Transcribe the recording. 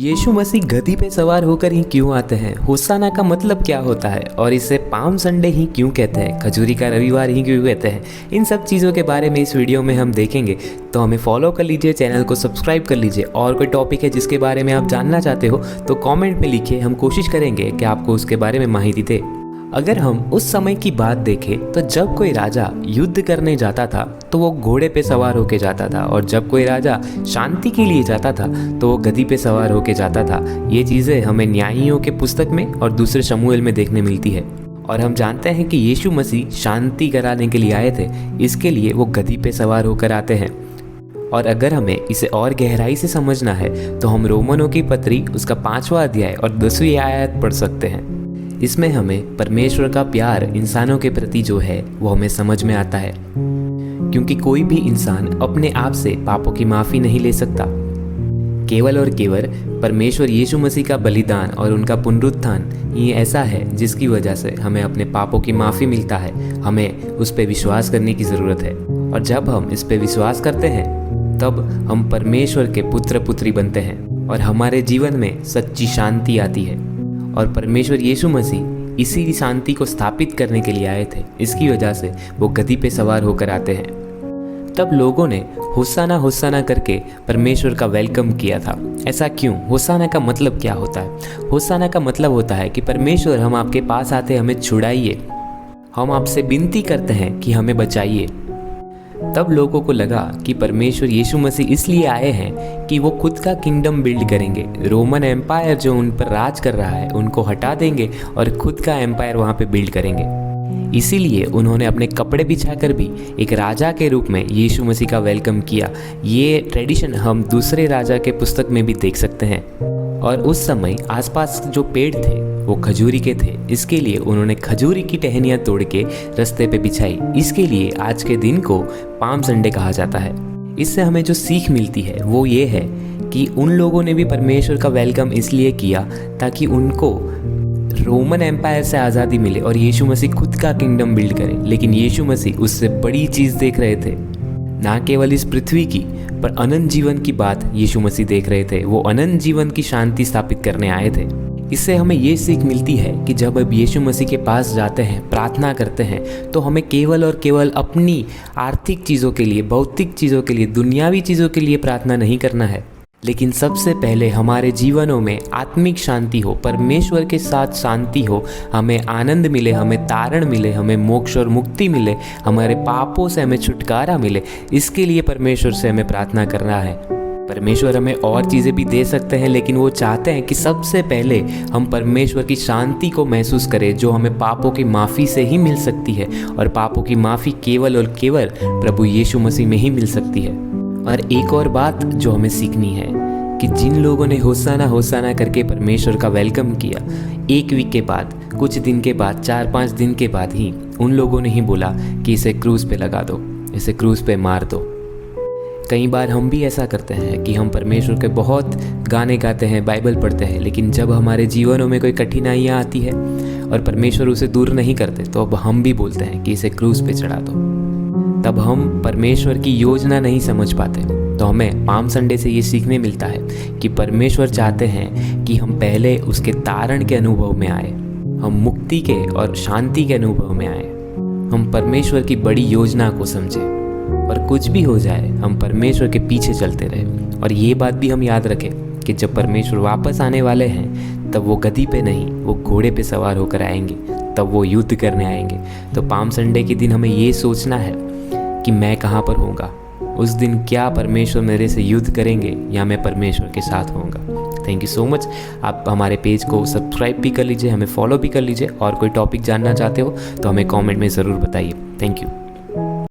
यीशु मसीह गधी पे सवार होकर ही क्यों आते हैं? होसाना का मतलब क्या होता है और इसे पाम संडे ही क्यों कहते हैं? खजूरी का रविवार ही क्यों कहते हैं? इन सब चीज़ों के बारे में इस वीडियो में हम देखेंगे। तो हमें फॉलो कर लीजिए, चैनल को सब्सक्राइब कर लीजिए। और कोई टॉपिक है जिसके बारे में आप जानना चाहते हो तो कॉमेंट में लिखिए, हम कोशिश करेंगे कि आपको उसके बारे में माहिती दे। अगर हम उस समय की बात देखें तो जब कोई राजा युद्ध करने जाता था तो वो घोड़े पे सवार होके जाता था, और जब कोई राजा शांति के लिए जाता था तो वो गधी पे सवार होके जाता था। ये चीज़ें हमें न्यायियों के पुस्तक में और दूसरे शमूएल में देखने मिलती है। और हम जानते हैं कि यीशु मसीह शांति कराने के लिए आए थे, इसके लिए वो गधी पे सवार होकर आते हैं। और अगर हमें इसे और गहराई से समझना है तो हम रोमनों की पत्री उसका 5वां अध्याय और 10वीं आयत पढ़ सकते हैं। इसमें हमें परमेश्वर का प्यार इंसानों के प्रति जो है वो हमें समझ में आता है, क्योंकि कोई भी इंसान अपने आप से पापों की माफ़ी नहीं ले सकता। केवल और केवल परमेश्वर यीशु मसीह का बलिदान और उनका पुनरुत्थान ही ऐसा है जिसकी वजह से हमें अपने पापों की माफ़ी मिलता है। हमें उस पर विश्वास करने की ज़रूरत है, और जब हम इस पर विश्वास करते हैं तब हम परमेश्वर के पुत्र पुत्री बनते हैं और हमारे जीवन में सच्ची शांति आती है। और परमेश्वर यीशु मसीह इसी शांति को स्थापित करने के लिए आए थे, इसकी वजह से वो गधी पे सवार होकर आते हैं। तब लोगों ने होसाना होसाना करके परमेश्वर का वेलकम किया था। ऐसा क्यों? होसाना का मतलब क्या होता है? होसाना का मतलब होता है कि परमेश्वर, हम आपके पास आते, हमें छुड़ाइए, हम आपसे विनती करते हैं कि हमें बचाइए। तब लोगों को लगा कि परमेश्वर यीशु मसीह इसलिए आए हैं कि वो खुद का किंगडम बिल्ड करेंगे। रोमन एम्पायर जो उन पर राज कर रहा है उनको हटा देंगे और खुद का एम्पायर वहाँ पे बिल्ड करेंगे। इसीलिए उन्होंने अपने कपड़े बिछाकर भी एक राजा के रूप में यीशु मसीह का वेलकम किया। ये ट्रेडिशन हम दूसरे राजा के पुस्तक में भी देख सकते हैं। और उस समय आसपास जो पेड़ थे वो खजूरी के थे, इसके लिए उन्होंने खजूरी की टहनियाँ तोड़ के रास्ते पे बिछाई। इसके लिए आज के दिन को पाम संडे कहा जाता है। इससे हमें जो सीख मिलती है वो ये है कि उन लोगों ने भी परमेश्वर का वेलकम इसलिए किया ताकि उनको रोमन एम्पायर से आज़ादी मिले और यीशु मसीह खुद का किंगडम बिल्ड करे। लेकिन यीशु मसीह उससे बड़ी चीज़ देख रहे थे, ना केवल इस पृथ्वी की पर अनंत जीवन की बात यीशु मसीह देख रहे थे। वो अनंत जीवन की शांति स्थापित करने आए थे। इससे हमें ये सीख मिलती है कि जब अब यीशु मसीह के पास जाते हैं, प्रार्थना करते हैं, तो हमें केवल और केवल अपनी आर्थिक चीज़ों के लिए, भौतिक चीज़ों के लिए, दुनियावी चीज़ों के लिए प्रार्थना नहीं करना है, लेकिन सबसे पहले हमारे जीवनों में आत्मिक शांति हो, परमेश्वर के साथ शांति हो, हमें आनंद मिले, हमें तारण मिले, हमें मोक्ष और मुक्ति मिले, हमारे पापों से हमें छुटकारा मिले। इसके लिए परमेश्वर से हमें प्रार्थना करना है। परमेश्वर हमें और चीज़ें भी दे सकते हैं, लेकिन वो चाहते हैं कि सबसे पहले हम परमेश्वर की शांति को महसूस करें, जो हमें पापों की माफ़ी से ही मिल सकती है। और पापों की माफ़ी केवल और केवल प्रभु यीशु मसीह में ही मिल सकती है। और एक और बात जो हमें सीखनी है कि जिन लोगों ने होसाना होसाना करके परमेश्वर का वेलकम किया, एक वीक के बाद, कुछ दिन के बाद, 4-5 दिन के बाद ही उन लोगों ने ही बोला कि इसे क्रूज पे लगा दो, इसे क्रूज पे मार दो। कई बार हम भी ऐसा करते हैं कि हम परमेश्वर के बहुत गाने गाते हैं, बाइबल पढ़ते हैं, लेकिन जब हमारे जीवनों में कोई कठिनाइयाँ आती है और परमेश्वर उसे दूर नहीं करते, तो अब हम भी बोलते हैं कि इसे क्रूज पे चढ़ा दो। तब हम परमेश्वर की योजना नहीं समझ पाते। तो हमें पाम संडे से ये सीखने मिलता है कि परमेश्वर चाहते हैं कि हम पहले उसके तारण के अनुभव में आए, हम मुक्ति के और शांति के अनुभव में आए, हम परमेश्वर की बड़ी योजना को समझें, और कुछ भी हो जाए हम परमेश्वर के पीछे चलते रहे। और ये बात भी हम याद रखें कि जब परमेश्वर वापस आने वाले हैं तब वो गधी पे नहीं, वो घोड़े पे सवार होकर आएंगे, तब वो युद्ध करने आएंगे। तो पाम संडे के दिन हमें ये सोचना है कि मैं कहाँ पर होऊंगा उस दिन, क्या परमेश्वर मेरे से युद्ध करेंगे या मैं परमेश्वर के साथ होऊंगा। Thank you so much. आप हमारे पेज को सब्सक्राइब भी कर लीजिए, हमें फॉलो भी कर लीजिए, और कोई टॉपिक जानना चाहते हो तो हमें कमेंट में ज़रूर बताइए। Thank you.